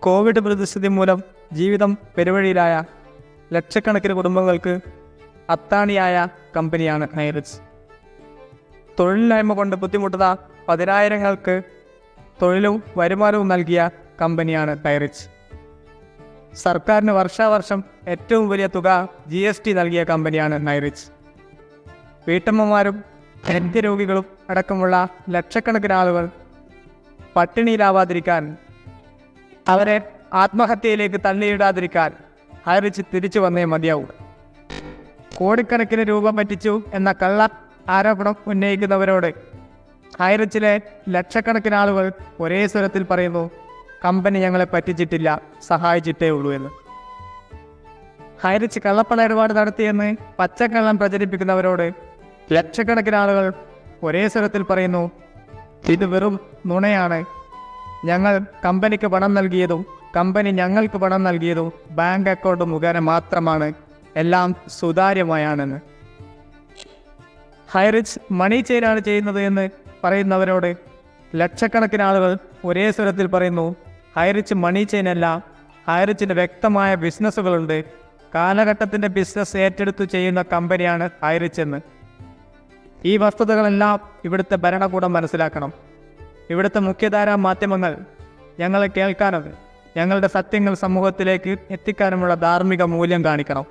Covid പ്രതിസന്ധി മൂലം ജീവിതം പെരുവഴിയിലായ ലക്ഷക്കണക്കിന് കുടുംബങ്ങൾക്ക് അത്താണിയായ കമ്പനിയാണ് ഹൈറിച്ച്. തൊഴിലില്ലായ്മ കൊണ്ട് ബുദ്ധിമുട്ടുന്ന പതിനായിരങ്ങൾക്ക് തൊഴിലും വരുമാനവും നൽകിയ കമ്പനിയാണ് ഹൈറിച്ച്. സർക്കാരിന് വർഷാവർഷം ഏറ്റവും വലിയ തുക GST നൽകിയ കമ്പനിയാണ് ഹൈറിച്ച്. വീട്ടമ്മമാരും നിത്യരോഗികളും അടക്കമുള്ള ലക്ഷക്കണക്കിന് ആളുകൾ പട്ടിണിയിലാവാതിരിക്കാൻ, അവരെ ആത്മഹത്യയിലേക്ക് തള്ളിയിടാതിരിക്കാൻ ഹൈറിച്ച് തിരിച്ചു വന്നേ മതിയാവും. കോടിക്കണക്കിന് രൂപ പറ്റിച്ചു എന്ന കള്ള ആരോപണം ഉന്നയിക്കുന്നവരോട് ഹൈറിച്ചിലെ ലക്ഷക്കണക്കിന് ആളുകൾ ഒരേ സ്വരത്തിൽ പറയുന്നു, കമ്പനി ഞങ്ങളെ പറ്റിച്ചിട്ടില്ല, സഹായിച്ചിട്ടേ ഉള്ളൂ എന്ന്. ഹൈറിച്ച് കള്ളപ്പണ ഇടപാട് നടത്തിയെന്ന് പച്ചക്കള്ളം പ്രചരിപ്പിക്കുന്നവരോട് ലക്ഷക്കണക്കിന് ആളുകൾ ഒരേ സ്വരത്തിൽ പറയുന്നു, ഇത് വെറും നുണയാണ്. ഞങ്ങൾ കമ്പനിക്ക് പണം നൽകിയതും കമ്പനി ഞങ്ങൾക്ക് പണം നൽകിയതും ബാങ്ക് അക്കൗണ്ട് മുഖേന മാത്രമാണ്, എല്ലാം സുതാര്യമായാണെന്ന്. ഹൈറിച്ച് മണി ചെയിനാണ് ചെയ്യുന്നത് എന്ന് പറയുന്നവരോട് ലക്ഷക്കണക്കിന് ആളുകൾ ഒരേ സ്വരത്തിൽ പറയുന്നു, ഹൈറിച്ച് മണി ചെയിനല്ല, ഹൈറിച്ചിന് വ്യക്തമായ ബിസിനസ്സുകളുണ്ട്, കാലഘട്ടത്തിൻ്റെ ബിസിനസ് ഏറ്റെടുത്തു ചെയ്യുന്ന കമ്പനിയാണ് ഹൈറിച്ച് എന്ന്. ഈ വസ്തുതകളെല്ലാം ഇവിടുത്തെ ഭരണകൂടം മനസ്സിലാക്കണം. ഇവിടുത്തെ മുഖ്യധാരാ മാധ്യമങ്ങൾ ഞങ്ങളെ കേൾക്കാനും ഞങ്ങളുടെ സത്യങ്ങൾ സമൂഹത്തിലേക്ക് എത്തിക്കാനുമുള്ള ധാർമ്മിക മൂല്യം കാണിക്കണം.